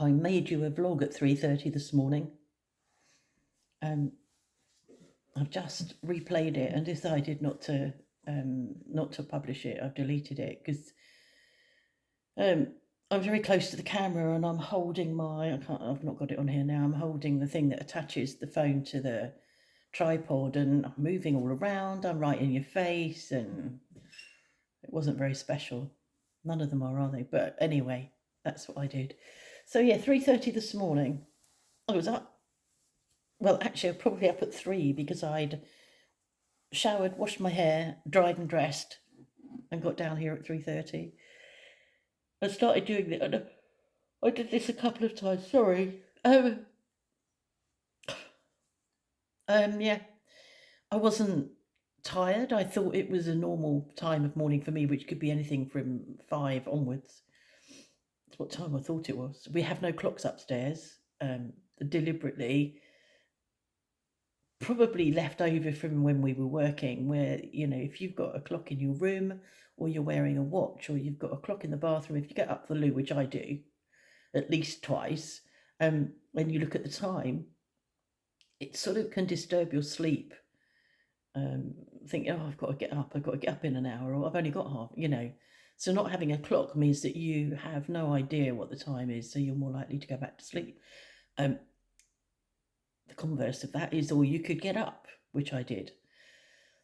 I made you a vlog at 3:30 this morning. I've just replayed it and decided not to publish it. I've deleted it because I'm very close to the camera and I'm holding I've not got it on here now. I'm holding the thing that attaches the phone to the tripod and I'm moving all around. I'm right in your face and it wasn't very special. None of them are they? But anyway, that's what I did. So yeah, 3:30 this morning. I was up. Well, actually, I'm probably up at 3 because I'd showered, washed my hair, dried and dressed, and got down here at 3:30. I started doing it. I did this a couple of times. Sorry. Yeah. I wasn't tired. I thought it was a normal time of morning for me, which could be anything from 5 onwards. That's what time I thought it was. We have no clocks upstairs. Deliberately, probably left over from when we were working, where, you know, if you've got a clock in your room or you're wearing a watch or you've got a clock in the bathroom, if you get up for the loo, which I do at least twice, when you look at the time, it sort of can disturb your sleep. Think, oh, I've got to get up in an hour, or I've only got half, you know. So not having a clock means that you have no idea what the time is, so you're more likely to go back to sleep. The converse of that is, or you could get up, which I did.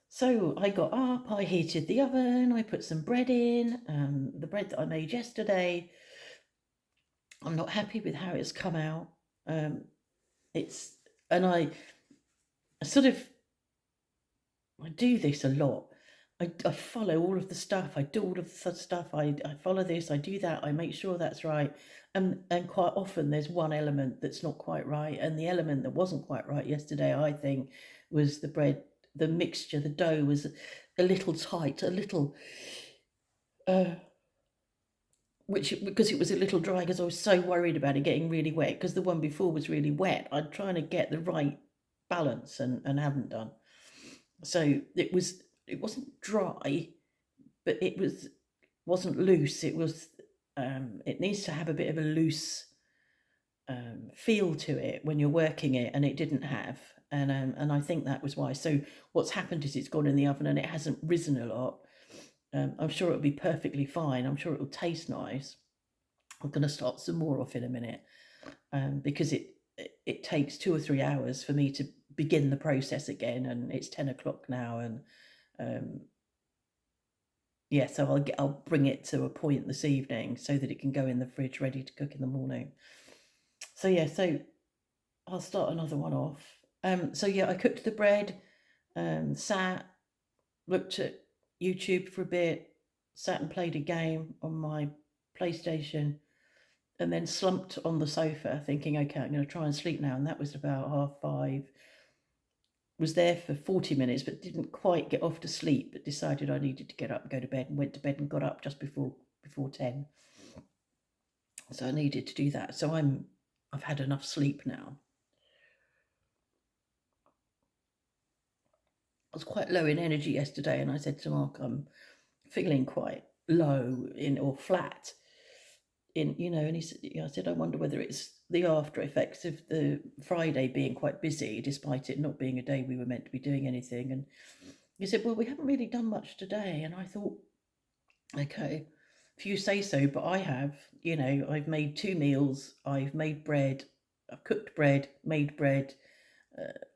So I got up, I heated the oven, I put some bread in, the bread that I made yesterday. I'm not happy with how it's come out. I do this a lot. I follow all of the stuff. I do all of the stuff. I follow this. I do that. I make sure that's right. And quite often there's one element that's not quite right. And the element that wasn't quite right yesterday, I think, was the bread, the mixture, the dough was a little tight, a little, because it was a little dry, because I was so worried about it getting really wet, because the one before was really wet. I'm trying to get the right balance and haven't done. So it wasn't dry, but it wasn't loose. It was it needs to have a bit of a loose feel to it when you're working it, and it didn't have. And I think that was why. So what's happened is it's gone in the oven and it hasn't risen a lot. I'm sure it'll be perfectly fine. I'm sure it'll taste nice. I'm going to start some more off in a minute, because it takes 2 or 3 hours for me to begin the process again, and it's 10 o'clock now, and yeah, so I'll bring it to a point this evening so that it can go in the fridge ready to cook in the morning. So yeah, so I'll start another one off. So yeah, I cooked the bread, sat, looked at YouTube for a bit, sat and played a game on my PlayStation, and then slumped on the sofa thinking, okay, I'm going to try and sleep now. And that was about 5:30. Was there for 40 minutes, but didn't quite get off to sleep, but decided I needed to get up and go to bed, and went to bed and got up just before 10. So I needed to do that. So I've had enough sleep now. I was quite low in energy yesterday, and I said to Mark, I'm feeling quite low or flat and I said, I wonder whether it's the after effects of the Friday being quite busy, despite it not being a day we were meant to be doing anything. And he said, well, we haven't really done much today. And I thought, okay, if you say so, but I have, I've made 2 meals, I've made bread, I've cooked bread, made bread,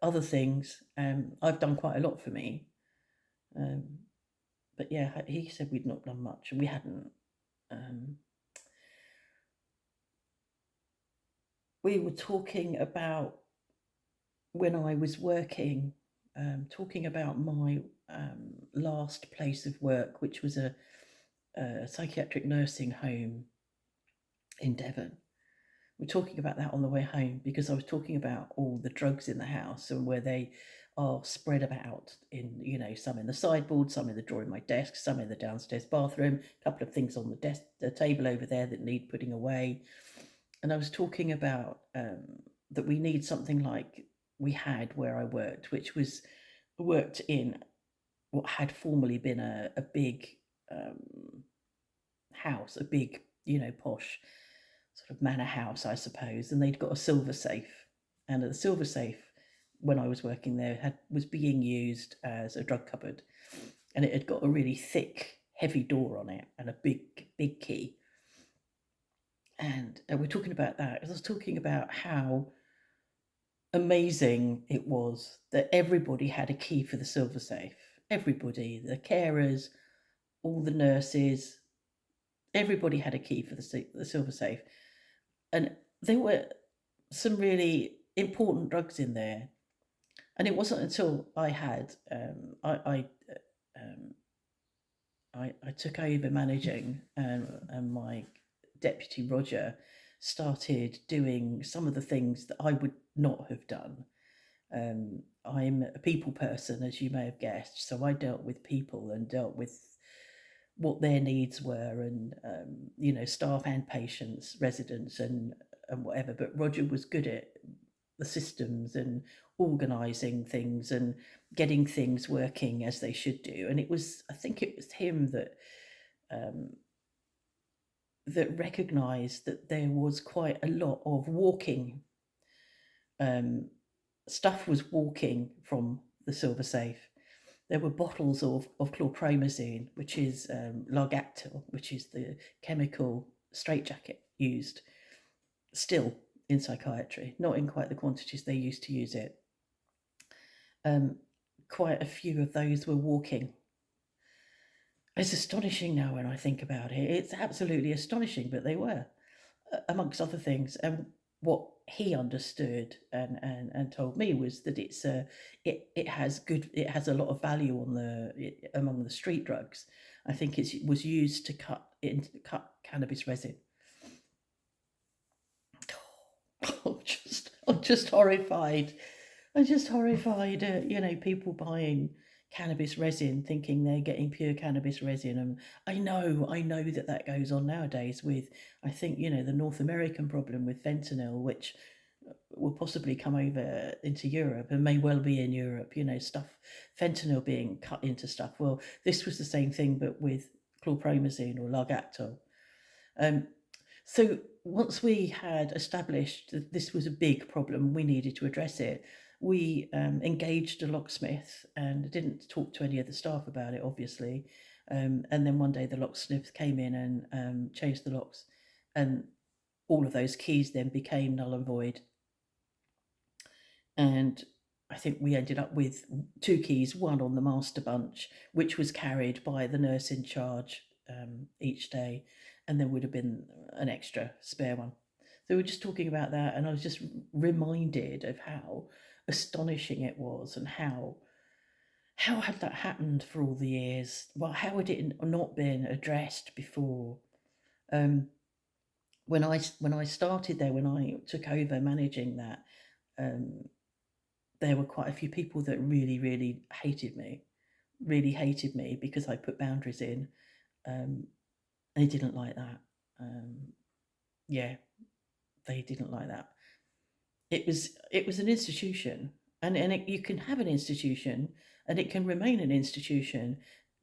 other things. I've done quite a lot for me. But yeah, he said we'd not done much, and we hadn't. We were talking about when I was working, talking about my last place of work, which was a psychiatric nursing home in Devon. We're talking about that on the way home, because I was talking about all the drugs in the house and where they are spread about in, some in the sideboard, some in the drawer in my desk, some in the downstairs bathroom, a couple of things on the table over there that need putting away. And I was talking about that we need something like we had where I worked, which was worked in what had formerly been a big house, a big, posh sort of manor house, I suppose, and they'd got a silver safe. And the silver safe, when I was working there, was being used as a drug cupboard, and it had got a really thick, heavy door on it and a big key. And we're talking about that. I was talking about how amazing it was that everybody had a key for the silver safe. Everybody, the carers, all the nurses, everybody had a key for the silver safe. And there were some really important drugs in there. And it wasn't until I had I took over managing, and my deputy Roger started doing some of the things that I would not have done. I'm a people person, as you may have guessed, so I dealt with people and dealt with what their needs were, and staff and patients, residents, and whatever. But Roger was good at the systems and organising things and getting things working as they should do. And I think it was him that that recognised that there was quite a lot of walking. Stuff was walking from the silver safe. There were bottles of chlorpromazine, which is Largactil, which is the chemical straitjacket used still in psychiatry, not in quite the quantities they used to use it. Quite a few of those were walking. It's astonishing now when I think about it. It's absolutely astonishing, but they were, amongst other things. And what he understood and told me was that it has a lot of value among the street drugs. I think it was used to cut cannabis resin. I'm just horrified. I'm just horrified at people buying cannabis resin thinking they're getting pure cannabis resin. And I know that goes on nowadays with, I think, the North American problem with fentanyl, which will possibly come over into Europe and may well be in Europe, fentanyl being cut into stuff. Well, this was the same thing, but with chlorpromazine or Largactil. So once we had established that this was a big problem, we needed to address it. We engaged a locksmith and didn't talk to any of the staff about it, obviously. And then one day the locksmith came in and changed the locks, and all of those keys then became null and void. And I think we ended up with 2 keys, one on the master bunch, which was carried by the nurse in charge each day, and there would have been an extra spare one. So we were just talking about that, and I was just reminded of how astonishing it was, and how had that happened for all the years? Well, how had it not been addressed before? When I started there, when I took over managing that, there were quite a few people that really, really hated me because I put boundaries in, and they didn't like that. They didn't like that. It was an institution, and you can have an institution and it can remain an institution,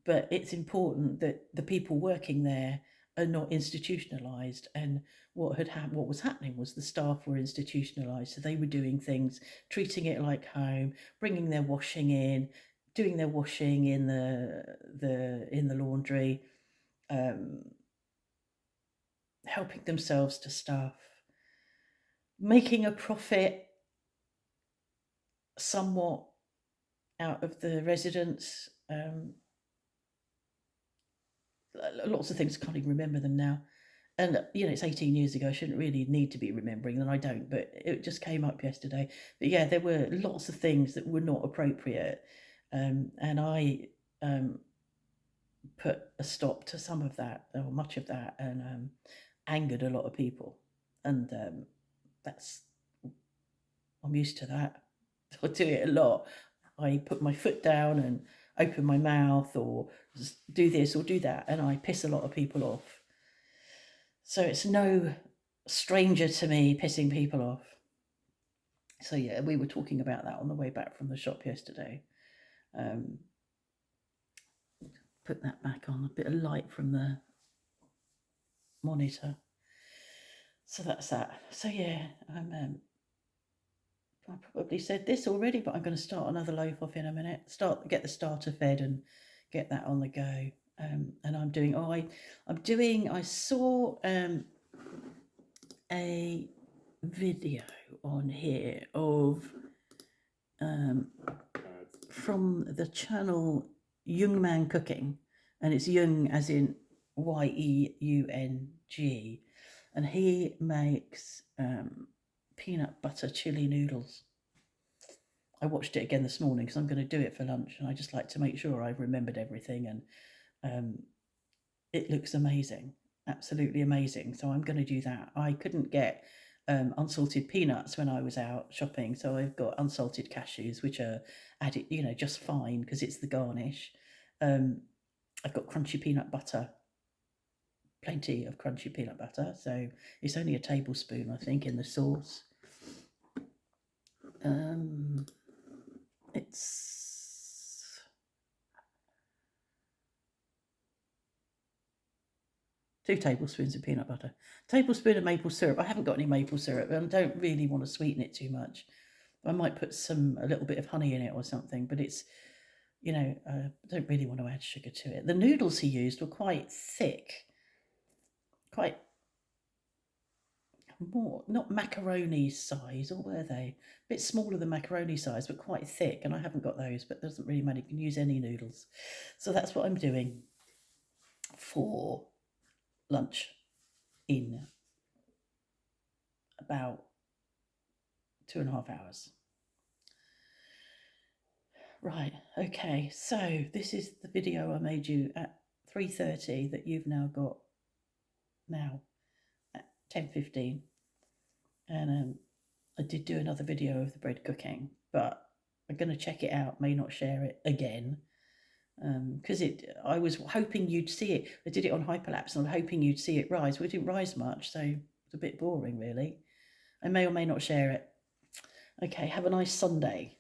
but it's important that the people working there are not institutionalized. And what was happening was the staff were institutionalized, so they were doing things, treating it like home, bringing their washing in, doing their washing in the laundry, helping themselves to stuff, making a profit somewhat out of the residents. Lots of things, I can't even remember them now. And it's 18 years ago, I shouldn't really need to be remembering, and I don't, but it just came up yesterday. But yeah, there were lots of things that were not appropriate, and I put a stop to some of that, or much of that, and angered a lot of people. And I'm used to that. I do it a lot. I put my foot down and open my mouth, or do this or do that, and I piss a lot of people off. So it's no stranger to me pissing people off. So yeah, we were talking about that on the way back from the shop yesterday. Put that back on, a bit of light from the monitor. So that's that. So yeah, I probably said this already, but I'm going to start another loaf off in a minute. Get the starter fed and get that on the go. And I'm doing. I saw a video on here of from the channel Young Man Cooking, and it's Young as in Yeung, and he makes peanut butter chili noodles. I watched it again this morning because I'm going to do it for lunch, and I just like to make sure I've remembered everything, and it looks amazing, absolutely amazing. So I'm going to do that. I couldn't get unsalted peanuts when I was out shopping, so I've got unsalted cashews, which are added, just fine because it's the garnish. I've got crunchy peanut butter, plenty of crunchy peanut butter, so it's only a tablespoon, I think, in the sauce. It's 2 tablespoons of peanut butter, tablespoon of maple syrup. I haven't got any maple syrup, and I don't really want to sweeten it too much. I might put a little bit of honey in it or something, but it's, I don't really want to add sugar to it. The noodles he used were quite thick, quite more, not macaroni size, or were they? A bit smaller than macaroni size, but quite thick, and I haven't got those, but doesn't really matter. You can use any noodles. So that's what I'm doing for lunch in about 2.5 hours. Right, okay, so this is the video I made you at 3:30 that you've now got now at 10:15, and I did do another video of the bread cooking, but I'm going to check it out, may not share it again, because I was hoping you'd see it. I did it on hyperlapse, and I'm hoping you'd see it rise. Well, it didn't rise much, so it's a bit boring, really. I may or may not share it. Okay, have a nice Sunday.